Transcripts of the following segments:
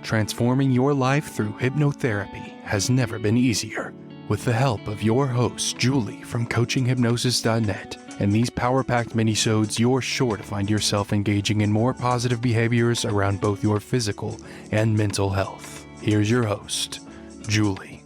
Transforming your life through hypnotherapy has never been easier. With the help of your host, Julie from coachinghypnosis.net, and these power-packed minisodes, you're sure to find yourself engaging in more positive behaviors around both your physical and mental health. Here's your host, Julie.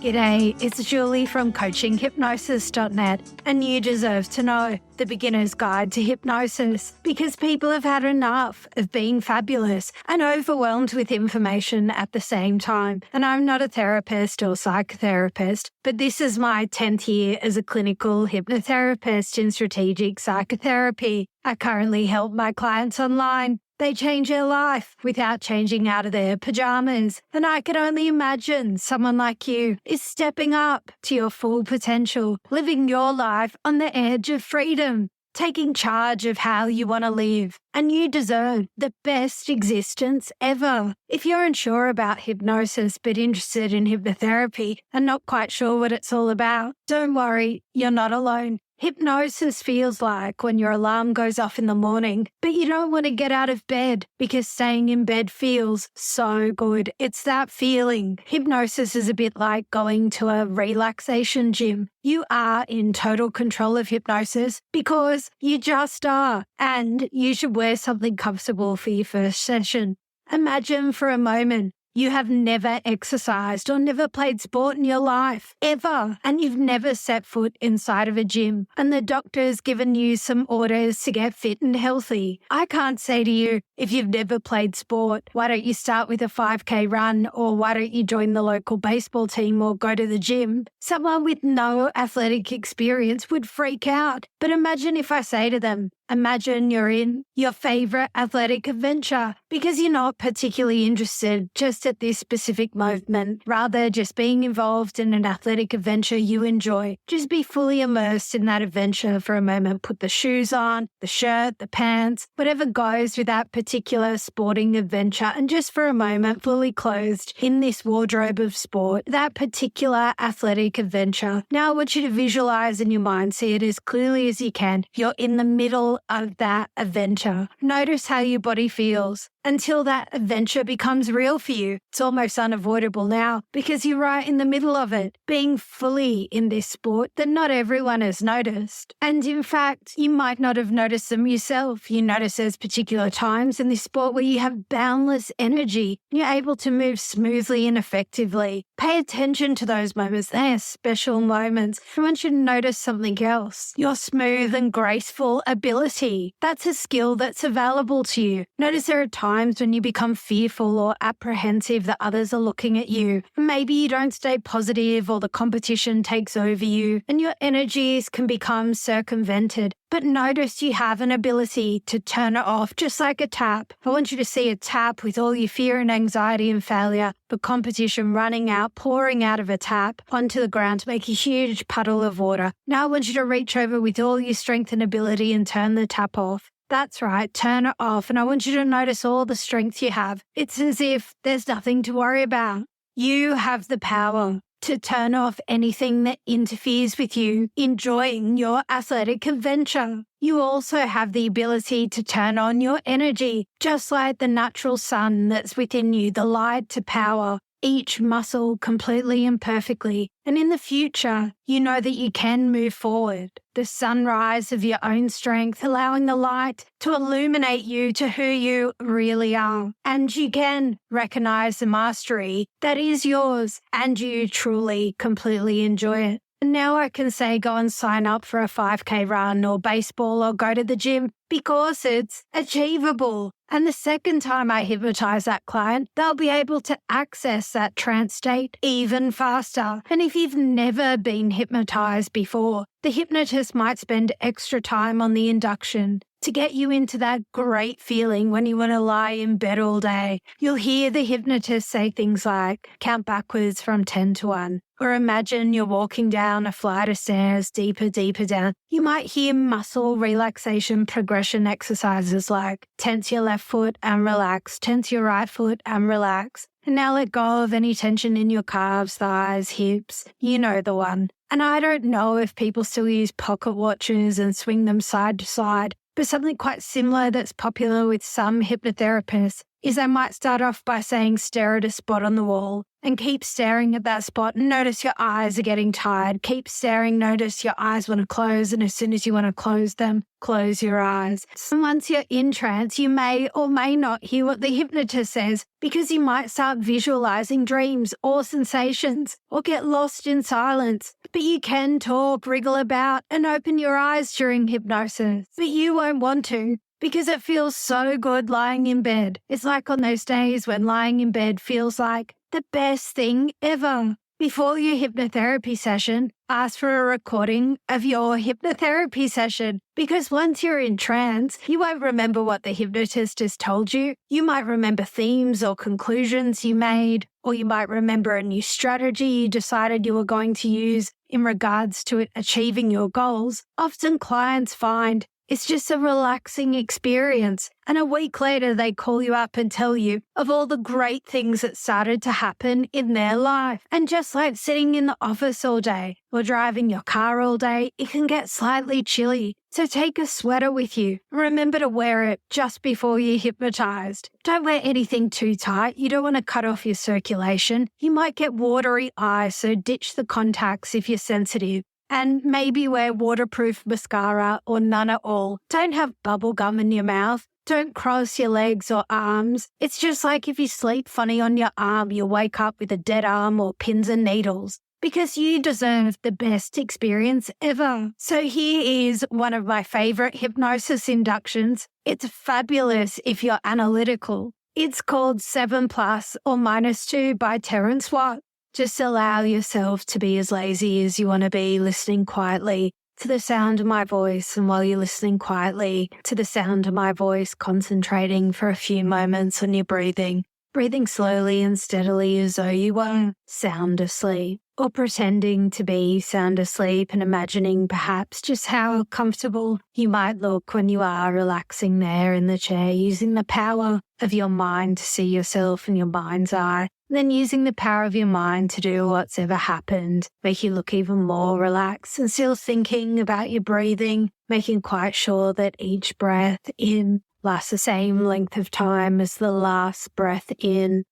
G'day, it's Julie from coachinghypnosis.net, and you deserve to know the beginner's guide to hypnosis, because people have had enough of being fabulous and overwhelmed with information at the same time. And I'm not a therapist or psychotherapist, but this is my 10th year as a clinical hypnotherapist in strategic psychotherapy. I currently help my clients online. They change their life without changing out of their pajamas. And I can only imagine someone like you is stepping up to your full potential, living your life on the edge of freedom, taking charge of how you want to live. And you deserve the best existence ever. If you're unsure about hypnosis but interested in hypnotherapy and not quite sure what it's all about, don't worry, you're not alone. Hypnosis feels like when your alarm goes off in the morning, but you don't want to get out of bed because staying in bed feels so good. It's that feeling. Hypnosis is a bit like going to a relaxation gym. You are in total control of hypnosis because you just are, and you should wear something comfortable for your first session. Imagine for a moment you have never exercised or never played sport in your life, ever, and you've never set foot inside of a gym, and the doctor's given you some orders to get fit and healthy. I can't say to you, if you've never played sport, why don't you start with a 5K run, or why don't you join the local baseball team or go to the gym? Someone with no athletic experience would freak out. But imagine if I say to them, imagine you're in your favorite athletic adventure because you're not particularly interested just at this specific moment, rather just being involved in an athletic adventure you enjoy. Just be fully immersed in that adventure for a moment. Put the shoes on, the shirt, the pants, whatever goes with that particular sporting adventure, and just for a moment, fully clothed in this wardrobe of sport, that particular athletic adventure. Now I want you to visualize in your mind, see it as clearly as you can. You're in the middle of that adventure. Notice how your body feels until that adventure becomes real for you. It's almost unavoidable now because you're right in the middle of it, being fully in this sport that not everyone has noticed. And in fact, you might not have noticed them yourself. You notice there's particular times in this sport where you have boundless energy. You're able to move smoothly and effectively. Pay attention to those moments. They are special moments. I want you to notice something else. Your smooth and graceful ability. That's a skill that's available to you. Notice there are times when you become fearful or apprehensive that others are looking at you. Maybe you don't stay positive or the competition takes over you and your energies can become circumvented. But notice you have an ability to turn it off, just like a tap. I want you to see a tap with all your fear and anxiety and failure, but competition running out, pouring out of a tap onto the ground to make a huge puddle of water. Now I want you to reach over with all your strength and ability and turn the tap off. That's right, turn it off. And I want you to notice all the strength you have. It's as if there's nothing to worry about. You have the power to turn off anything that interferes with you enjoying your athletic adventure. You also have the ability to turn on your energy, just like the natural sun that's within you, the light to power each muscle completely and perfectly. And in the future, you know that you can move forward. The sunrise of your own strength, allowing the light to illuminate you to who you really are. And you can recognize the mastery that is yours, and you truly, completely enjoy it. And now I can say go and sign up for a 5K run or baseball or go to the gym because it's achievable. And the second time I hypnotize that client, they'll be able to access that trance state even faster. And if you've never been hypnotized before, the hypnotist might spend extra time on the induction to get you into that great feeling when you want to lie in bed all day. You'll hear the hypnotist say things like, count backwards from 10 to 1. Or imagine you're walking down a flight of stairs, deeper down. You might hear muscle relaxation progression exercises like tense your left foot and relax, tense your right foot and relax. And now let go of any tension in your calves, thighs, hips. You know the one. And I don't know if people still use pocket watches and swing them side to side, But something quite similar that's popular with some hypnotherapists is they might start off by saying stare at a spot on the wall and keep staring at that spot and notice your eyes are getting tired. Keep staring, notice your eyes want to close, and as soon as you want to close them, close your eyes. So once you're in trance, you may or may not hear what the hypnotist says because you might start visualizing dreams or sensations or get lost in silence. But you can talk, wriggle about, and open your eyes during hypnosis. But you won't want to, because it feels so good lying in bed. It's like on those days when lying in bed feels like the best thing ever. Before your hypnotherapy session, ask for a recording of your hypnotherapy session, because once you're in trance, you won't remember what the hypnotist has told you. You might remember themes or conclusions you made, or you might remember a new strategy you decided you were going to use in regards to achieving your goals. Often clients find it's just a relaxing experience. And a week later, they call you up and tell you of all the great things that started to happen in their life. And just like sitting in the office all day or driving your car all day, it can get slightly chilly. So take a sweater with you. Remember to wear it just before you're hypnotized. Don't wear anything too tight. You don't want to cut off your circulation. You might get watery eyes, so ditch the contacts if you're sensitive. And maybe wear waterproof mascara or none at all. Don't have bubble gum in your mouth. Don't cross your legs or arms. It's just like if you sleep funny on your arm, you'll wake up with a dead arm or pins and needles. Because you deserve the best experience ever. So here is one of my favorite hypnosis inductions. It's fabulous if you're analytical. It's called 7 Plus or -2 by Terence Watt. Just allow yourself to be as lazy as you want to be, listening quietly to the sound of my voice. And while you're listening quietly to the sound of my voice, concentrating for a few moments on your breathing. Breathing slowly and steadily as though you were sound asleep, or pretending to be sound asleep and imagining perhaps just how comfortable you might look when you are relaxing there in the chair, using the power of your mind to see yourself in your mind's eye. Then using the power of your mind to do what's ever happened, make you look even more relaxed and still thinking about your breathing, making quite sure that each breath in lasts the same length of time as the last breath in,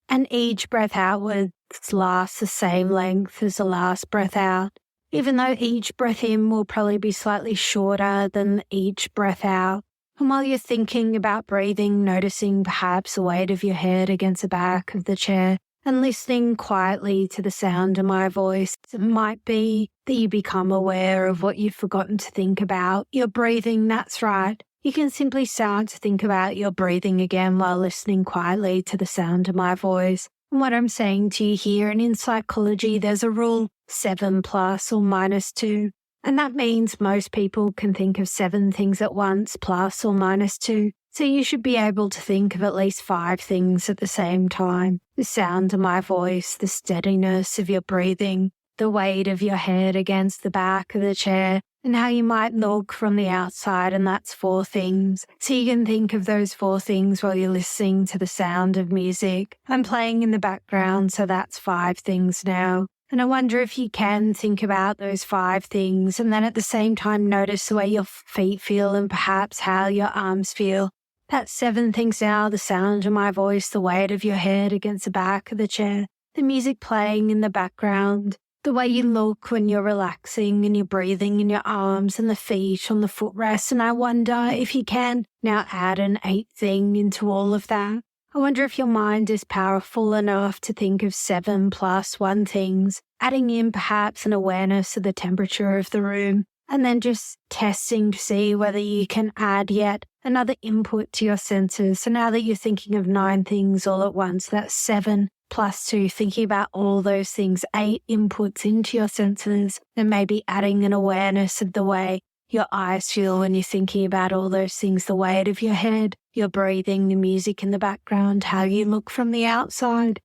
and each breath outwards lasts the same length as the last breath out, even though each breath in will probably be slightly shorter than each breath out. And while you're thinking about breathing, noticing perhaps the weight of your head against the back of the chair and listening quietly to the sound of my voice, it might be that you become aware of what you've forgotten to think about. Your breathing, that's right. You can simply start to think about your breathing again while listening quietly to the sound of my voice. And what I'm saying to you here, and in psychology, there's a rule 7 plus or -2. And that means most people can think of 7 things at once, plus or -2. So you should be able to think of at least 5 things at the same time. The sound of my voice, the steadiness of your breathing, the weight of your head against the back of the chair, and how you might look from the outside, and that's 4 things. So you can think of those 4 things while you're listening to the sound of music. I'm playing in the background, so that's 5 things now. And I wonder if you can think about those 5 things and then at the same time notice the way your feet feel and perhaps how your arms feel. That's 7 things now: the sound of my voice, the weight of your head against the back of the chair, the music playing in the background, the way you look when you're relaxing and you're breathing in your arms and the feet on the footrest. And I wonder if you can now add an 8th thing into all of that. I wonder if your mind is powerful enough to think of 7 plus 1 things, adding in perhaps an awareness of the temperature of the room, and then just testing to see whether you can add yet another input to your senses. So now that you're thinking of 9 things all at once, that's 7 plus 2, thinking about all those things, 8 inputs into your senses, and maybe adding an awareness of the way your eyes feel when you're thinking about all those things, the weight of your head, your breathing, the music in the background, how you look from the outside,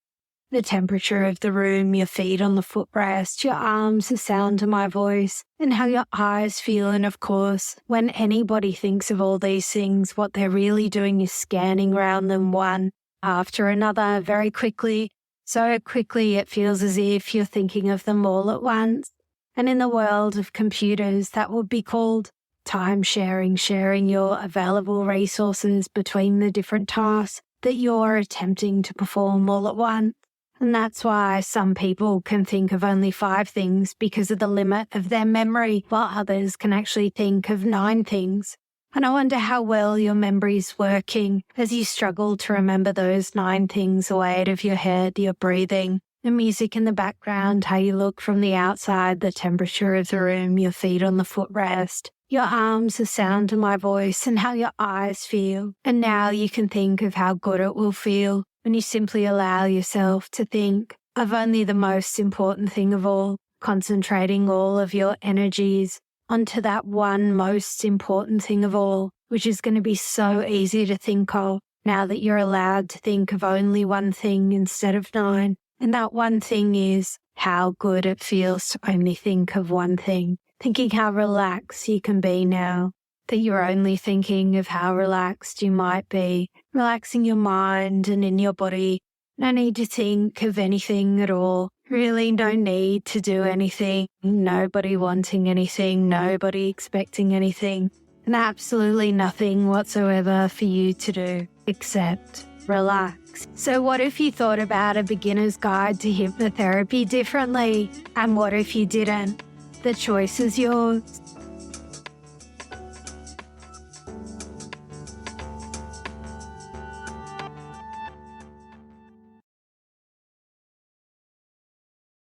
the temperature of the room, your feet on the footrest, your arms, the sound of my voice, and how your eyes feel. And of course, when anybody thinks of all these things, what they're really doing is scanning around them one after another very quickly. So quickly it feels as if you're thinking of them all at once. And in the world of computers, that would be called time sharing your available resources between the different tasks that you're attempting to perform all at once. And that's why some people can think of only 5 things because of the limit of their memory, while others can actually think of 9 things. And I wonder how well your memory's working as you struggle to remember those 9 things, the weight of your head, your breathing, the music in the background, how you look from the outside, the temperature of the room, your feet on the footrest, your arms, the sound of my voice, and how your eyes feel. And now you can think of how good it will feel when you simply allow yourself to think of only the most important thing of all, concentrating all of your energies onto that one most important thing of all, which is going to be so easy to think of now that you're allowed to think of only one thing instead of 9. And that one thing is how good it feels to only think of one thing, thinking how relaxed you can be now that you're only thinking of how relaxed you might be, relaxing your mind and in your body. No need to think of anything at all. Really no need to do anything. Nobody wanting anything, nobody expecting anything, and absolutely nothing whatsoever for you to do except relax. So what if you thought about a beginner's guide to hypnotherapy differently? And what if you didn't? The choice is yours.